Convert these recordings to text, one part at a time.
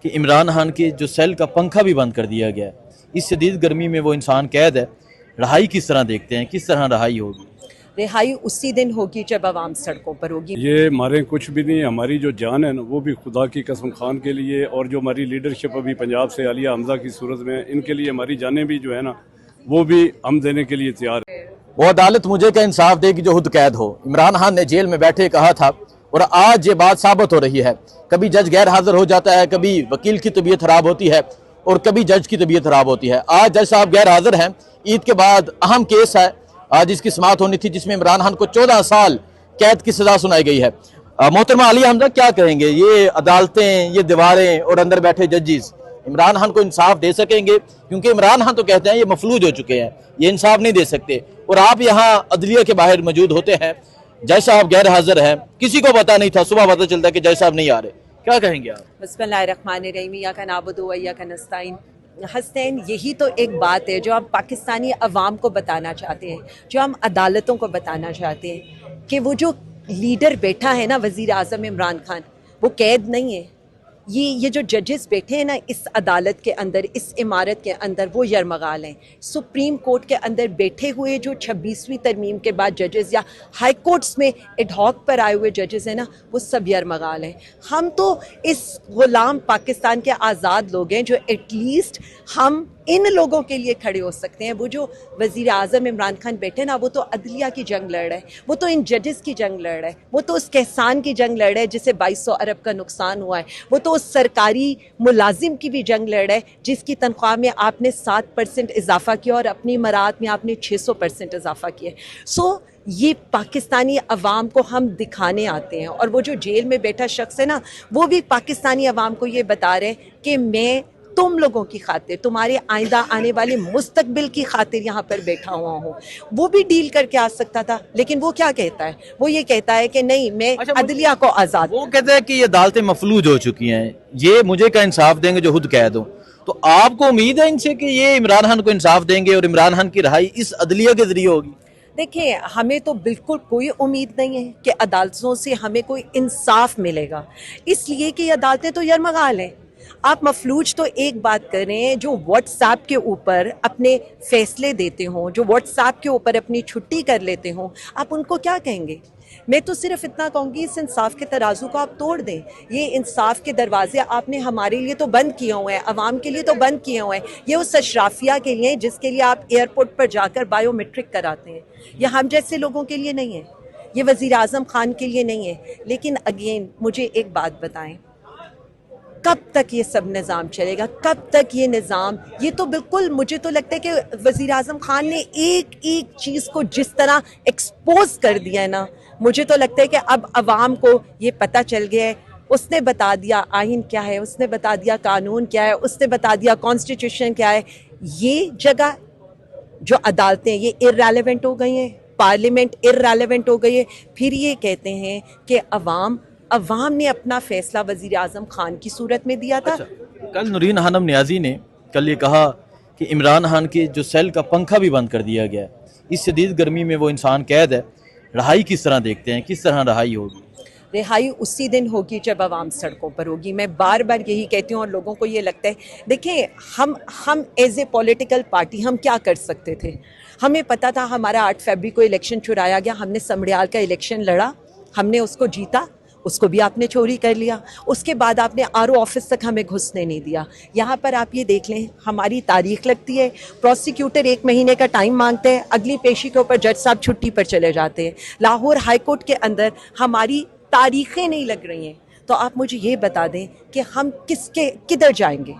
कि इमरान खान के जो सेल का पंखा भी बंद कर दिया गया है। इस शदीद गर्मी में वो इंसान कैद है। रहाई किस तरह देखते हैं, किस तरह रहाई होगी? रिहाई उसी दिन होगी जब आवाम सड़कों पर होगी। ये मारे कुछ भी नहीं, हमारी जो जान है ना वो भी खुदा की कसम खान के लिए, और जो हमारी लीडरशिप अभी पंजाब से आलिया हमजा की सूरत में, इनके लिए हमारी जानें भी जो है ना वो भी हम देने के लिए तैयार है। वो अदालत मुझे क्या इंसाफ देगी जो खुद कैद हो। इमरान खान ने जेल में बैठे कहा था और आज ये बात साबित हो रही है। कभी जज गैर हाजिर हो जाता है, कभी वकील की तबीयत खराब होती है और कभी जज की तबीयत खराब होती है। आज जज साहब गैर हाजिर हैं। ईद के बाद अहम केस है आज इसकी समाअत होनी थी, जिसमें इमरान खान को 14 साल कैद की सजा सुनाई गई है। मोहतरमा आलिया हमजा, क्या कहेंगे? ये अदालतें, ये दीवारें और अंदर बैठे जजेस इमरान खान को इंसाफ दे सकेंगे? क्योंकि इमरान खान तो कहते हैं ये मफलूज हो चुके हैं, ये इंसाफ नहीं दे सकते, और आप यहाँ अदलिया के बाहर मौजूद होते हैं, जज साहब गैर हाजिर हैं, किसी को पता नहीं था, सुबह पता चलता है कि जज साहब नहीं आ रहे, क्या कहेंगे आप? बिस्मिल्लाहिर्रहमानिर्रहीम, इय्याका नअबुदु व इय्याका नस्तईन। हसनैन, यही तो एक बात है जो हम पाकिस्तानी अवाम को बताना चाहते हैं, जो हम अदालतों को बताना चाहते हैं कि वो जो लीडर बैठा है ना, वज़ीर आज़म इमरान खान, वो कैद नहीं है। ये जो जजेस बैठे हैं ना इस अदालत के अंदर, इस इमारत के अंदर, वो यरमगाल हैं। सुप्रीम कोर्ट के अंदर बैठे हुए जो 26वीं तरमीम के बाद जजेस या हाई कोर्ट्स में एडहॉक पर आए हुए जजेस हैं ना, वो सब यरमगाल हैं। हम तो इस गुलाम पाकिस्तान के आज़ाद लोग हैं जो एटलीस्ट हम इन लोगों के लिए खड़े हो सकते हैं। वो जो वज़ीर आज़म इमरान खान बैठे ना, वो तो अदलिया की जंग लड़ रहे हैं, वो तो इन जजेस की जंग लड़ रहे हैं, वो तो उस कहसान की जंग लड़ रहे हैं जिसे 2200 अरब का नुकसान हुआ है, वो तो उस सरकारी मुलाजिम की भी जंग लड़ रहे हैं जिसकी तनख्वाह में आपने 7% इजाफा किया और अपनी मरात में आपने 600% इजाफा किया। सो ये पाकिस्तानी अवाम को हम दिखाने आते हैं, और वो जो जेल में बैठा शख्स है ना, वो भी पाकिस्तानी अवाम को ये बता रहे हैं कि मैं तुम लोगों की खातिर, तुम्हारे आइंदा आने वाले मुस्तकबिल की खातिर यहाँ पर बैठा हुआ हूँ। वो भी डील करके आ सकता था, लेकिन वो क्या कहता है? वो ये कहता है कि नहीं, मैं अदलिया को आज़ाद। वो कहते हैं कि ये अदालतें मफलूज हो चुकी हैं, ये मुझे क्या इंसाफ देंगे जो खुद कैद हो। तो आपको उम्मीद है इनसे कि ये इमरान खान को इंसाफ देंगे और इमरान खान की रहाई इस अदलिया के जरिए होगी? देखिए, हमें तो बिल्कुल कोई उम्मीद नहीं है कि अदालतों से हमें कोई इंसाफ मिलेगा, इसलिए कि ये अदालतें तो यरमगाल हैं। आप मफलूज तो एक बात करें, जो व्हाट्सएप के ऊपर अपने फैसले देते हों, जो व्हाट्सएप के ऊपर अपनी छुट्टी कर लेते हों, आप उनको क्या कहेंगे? मैं तो सिर्फ इतना कहूँगी, इस इंसाफ के तराजू को आप तोड़ दें। ये इंसाफ के दरवाजे आपने हमारे लिए तो बंद किए हुए हैं, अवाम के लिए तो बंद किए हुए हैं। ये उस अशराफिया के लिए जिसके लिए आप एयरपोर्ट पर जाकर बायोमेट्रिक कराते हैं। ये हम जैसे लोगों के लिए नहीं है, ये वज़ीर आज़म खान के लिए नहीं है। लेकिन अगेन मुझे एक बात बताएं, कब तक ये सब निज़ाम चलेगा? कब तक ये निज़ाम? ये तो बिल्कुल, मुझे तो लगता है कि वज़ीर आज़म खान ने एक एक चीज़ को जिस तरह एक्सपोज कर दिया है ना, मुझे तो लगता है कि अब अवाम को ये पता चल गया है। उसने बता दिया आइन क्या है, उसने बता दिया कानून क्या है, उसने बता दिया कॉन्स्टिट्यूशन क्या है। ये जगह जो अदालतें, ये इर्रेलेवेंट हो गई हैं, पार्लियामेंट इर्रेलेवेंट हो गई है। फिर ये कहते हैं कि अवाम ने अपना फैसला वज़ीर आज़म खान की सूरत में दिया था। अच्छा, कल नूरीन खानम नियाज़ी ने कल ये कहा कि इमरान खान के जो सेल का पंखा भी बंद कर दिया गया है। इस शदीद गर्मी में वो इंसान कैद है। रहाई किस तरह देखते हैं, किस तरह रहाई होगी? रिहाई उसी दिन होगी जब आवाम सड़कों पर होगी। मैं बार बार यही कहती हूँ, और लोगों को ये लगता है, देखिए हम एज ए पॉलिटिकल पार्टी हम क्या कर सकते थे? हमें पता था हमारा 8 फरवरी को इलेक्शन चुराया गया, हमने समड़ियाल का इलेक्शन लड़ा, हमने उसको जीता, उसको भी आपने चोरी कर लिया। उसके बाद आपने आरओ ऑफिस तक हमें घुसने नहीं दिया। यहाँ पर आप ये देख लें, हमारी तारीख लगती है, प्रोसिक्यूटर 1 महीने का टाइम मांगते हैं, अगली पेशी के ऊपर जज साहब छुट्टी पर चले जाते हैं। लाहौर हाई कोर्ट के अंदर हमारी तारीखें नहीं लग रही हैं। तो आप मुझे ये बता दें कि हम किधर जाएंगे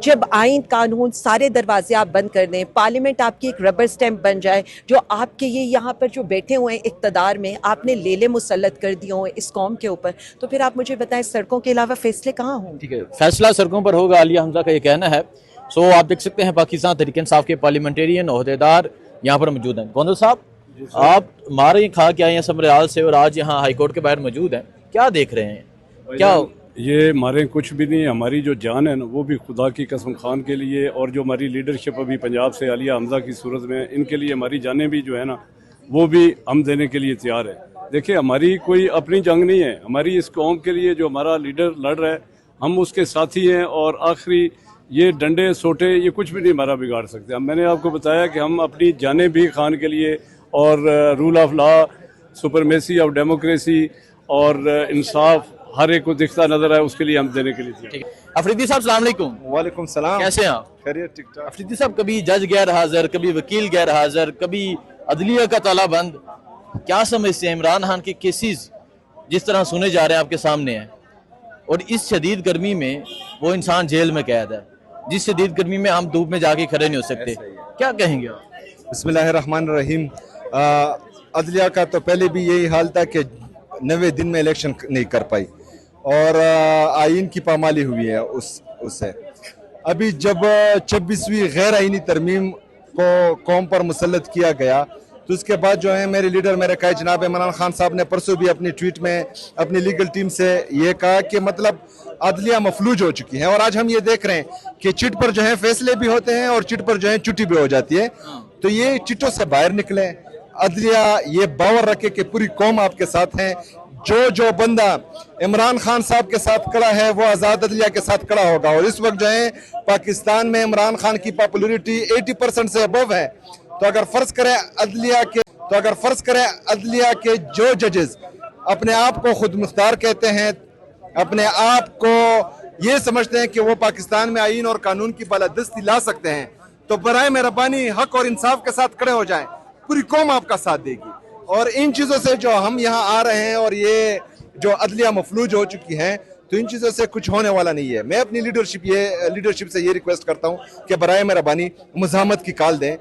जब आइन कानून सारे दरवाजे आप बंद कर दें, पार्लियामेंट आपकी एक रबर स्टैम्प बन जाए, जो आपके ये यहाँ पर जो बैठे हुए हैं इक़्तिदार में, आपने लेले मुसल्लत कर दिए हुए इस कौम के ऊपर, तो फिर आप मुझे बताएं सड़कों के अलावा फैसले कहाँ होंगे? ठीक है, फैसला सड़कों पर होगा, आलिया हमजा का ये कहना है। सो आप देख सकते हैं पाकिस्तान तहरीक-ए-इंसाफ के पार्लियामेंटेरियन ओहदेदार यहाँ पर मौजूद हैं। गोंदल साहब, आप मारे खा के आए हैं समरियाल से और आज यहाँ हाई कोर्ट के बाहर मौजूद हैं, क्या देख रहे हैं? क्या ये मारे कुछ भी नहीं, हमारी जो जान है ना वो भी खुदा की कसम खान के लिए, और जो हमारी लीडरशिप अभी पंजाब से आलिया हमजा की सूरत में, इनके लिए हमारी जानें भी जो है ना वो भी हम देने के लिए तैयार है। देखिए, हमारी कोई अपनी जंग नहीं है, हमारी इस कौम के लिए जो हमारा लीडर लड़ रहा है, हम उसके साथी हैं और आखिरी ये डंडे सोटे ये कुछ भी नहीं हमारा बिगाड़ सकते। अब मैंने आपको बताया कि हम अपनी जानें भी खान के लिए और rule of law, supremacy of democracy और इंसाफ हर एक को दिखता नजर आए उसके लिए हम देने के लिए ठीक है। अफरीदी साहब अस्सलाम वालेकुम। वालेकुम सलाम। कैसे हैं आप? खैरियत, ठीक ठाक। अफरीदी साहब, कभी जज गैर हाजिर, कभी वकील गैर हाजिर, कभी अदलिया का ताला बंद, क्या समझते हैं इमरान खान के केसेस जिस तरह सुने जा रहे हैं आपके सामने हैं, और इस शदीद गर्मी में वो इंसान जेल में कैद है, जिस शदीद गर्मी में हम धूप में जाके खड़े नहीं हो सकते, क्या कहेंगे आप? बिस्मिल्लाहिर्रहमानिर्रहीम। अदलिया का तो पहले भी यही हाल था कि 90 दिन में इलेक्शन नहीं कर पाई और आइन की पामाली हुई है उससे। अभी जब 26वीं गैर आइनी तरमीम को कौम पर मुसल्लत किया गया तो उसके बाद जो है मेरे लीडर मेरे कायद जनाब इमरान खान साहब ने परसों भी अपनी ट्वीट में अपनी लीगल टीम से ये कहा कि मतलब अदलिया मफलूज हो चुकी है। और आज हम ये देख रहे हैं कि चिट पर जो है फैसले भी होते हैं और चिट पर जो है छुट्टी भी हो जाती है। तो ये चिटों से बाहर निकले, अदलिया ये बावर रखे कि पूरी कौम आपके साथ है। जो बंदा इमरान खान साहब के साथ खड़ा है वो आज़ाद अदलिया के साथ खड़ा होगा। और इस वक्त जो है पाकिस्तान में इमरान खान की पॉपुलरिटी 80% से अबव है। तो अगर फर्ज करें अदलिया के जो जजेस अपने आप को खुद मुख्तार कहते हैं, अपने आप को ये समझते हैं कि वो पाकिस्तान में आईन और कानून की बालादस्ती ला सकते हैं, तो बराए मेहरबानी हक और इंसाफ के साथ खड़े हो जाएं, पूरी कौम आपका साथ देगी। और इन चीज़ों से जो हम यहाँ आ रहे हैं और ये जो अदलिया मफलूज हो चुकी है, तो इन चीज़ों से कुछ होने वाला नहीं है। मैं अपनी लीडरशिप से ये रिक्वेस्ट करता हूँ कि बराए मेहरबानी मुज़ाहमत की कॉल दें।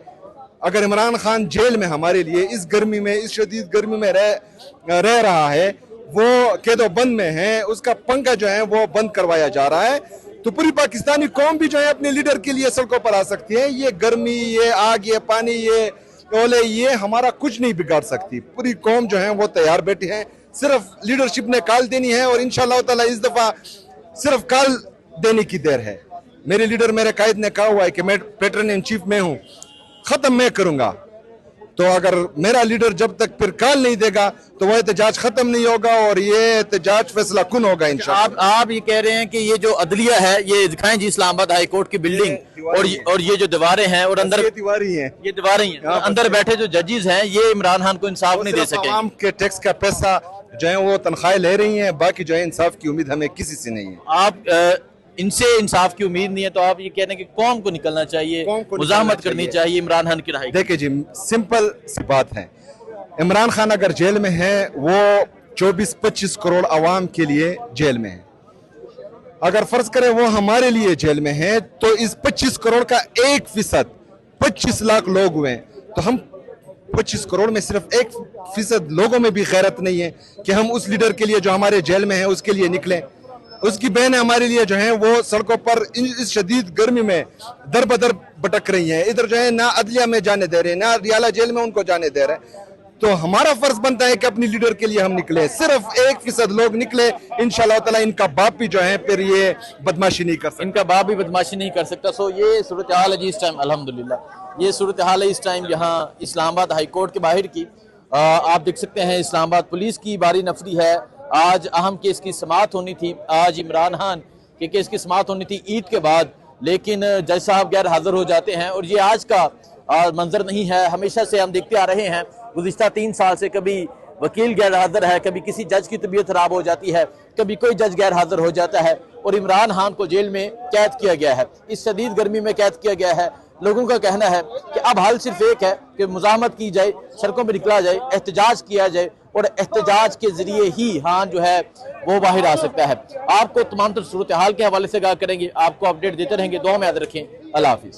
अगर इमरान खान जेल में हमारे लिए इस गर्मी में, इस शदीद गर्मी में रह रहा है, वो कैदो बंद में है, उसका पंखा जो है वो बंद करवाया जा रहा है, तो पूरी पाकिस्तानी कौम भी जो है अपने लीडर के लिए सड़कों पर आ सकती है। ये गर्मी, ये आग, ये पानी, ये ओले, ये हमारा कुछ नहीं बिगाड़ सकती। पूरी कौम जो है वो तैयार बैठी है, सिर्फ लीडरशिप ने कॉल देनी है और इंशाअल्लाह ताला इस दफा सिर्फ कॉल देने की देर है। मेरे लीडर मेरे कायद ने कहा हुआ है कि मैं पैटर्न इन चीफ में हूँ, खत्म मैं करूंगा। तो अगर मेरा लीडर जब तक फिर कॉल नहीं देगा तो वह एहतजाज खत्म नहीं होगा और ये एहतजाज फैसला कुन होगा इंशाअल्लाह। आप ये कह रहे हैं कि ये जो अदलिया है, ये दिखाएं जी इस्लामाबाद हाई कोर्ट की बिल्डिंग और ये जो दीवारें हैं और अंदर ये दीवारें हैं, अंदर बैठे जो जजेस हैं, ये इमरान खान को इंसाफ नहीं दे सके। आवाम के टैक्स का पैसा जो है वो तनख्वाहें ले रही हैं, बाकी जो है इंसाफ की उम्मीद हमें किसी से नहीं है। आप इनसे इंसाफ की उम्मीद नहीं है, तो आप ये कह रहे हैं कि कौम को निकलना चाहिए, मुज़ाहमत करनी चाहिए इमरान खान की रहाई। देखिए जी, सिंपल सी बात है, इमरान खान अगर जेल में है वो 24-25 करोड़ आवाम के लिए जेल में है। अगर फर्ज करें वो हमारे लिए जेल में है तो इस 25 करोड़ का 1% 25 लाख लोग हुए, तो हम 25 करोड़ में सिर्फ 1% लोगों में भी गैरत नहीं है कि हम उस लीडर के लिए जो हमारे जेल में है उसके लिए निकलें। उसकी बहनें हमारे लिए जो हैं वो सड़कों पर इस शदीद गर्मी में दर बदर भटक रही हैं, इधर जो है ना अदलिया में जाने दे रहे हैं, ना रियाला जेल में उनको जाने दे रहे हैं। तो हमारा फर्ज बनता है कि अपनी लीडर के लिए हम निकले, सिर्फ 1% लोग निकले, इंशाअल्लाह ताला इनका बाप भी जो है फिर ये बदमाशी नहीं कर सकता, इनका बाप भी बदमाशी नहीं कर सकता। सो ये सूरत हाल है जी इस टाइम, अल्हम्दुलिल्लाह ये सूरत हाल है इस टाइम यहाँ इस्लामाबाद हाई कोर्ट के बाहर की। आप देख सकते हैं इस्लामाबाद पुलिस की बारी नफरी है। आज अहम केस की समाअत होनी थी, आज इमरान खान के केस की समाअत होनी थी ईद के बाद, लेकिन जज साहब गैर हाजिर हो जाते हैं। और ये आज का मंजर नहीं है, हमेशा से हम देखते आ रहे हैं गुज़िश्ता 3 साल से, कभी वकील गैर हाजिर है, कभी किसी जज की तबीयत खराब हो जाती है, कभी कोई जज गैर हाजिर हो जाता है और इमरान खान को जेल में कैद किया गया है, इस शदीद गर्मी में कैद किया गया है। लोगों का कहना है कि अब हल सिर्फ एक है कि मुज़ाहमत की जाए, सड़कों पर निकला जाए, एहतजाज किया जाए और एहतजाज के जरिए ही खान जो है वो बाहर आ सकता है। आपको तमाम तर सूरत हाल के हवाले से आगाह करेंगे, आपको अपडेट देते रहेंगे। दुआ में याद रखें। अल्लाह हाफिज़।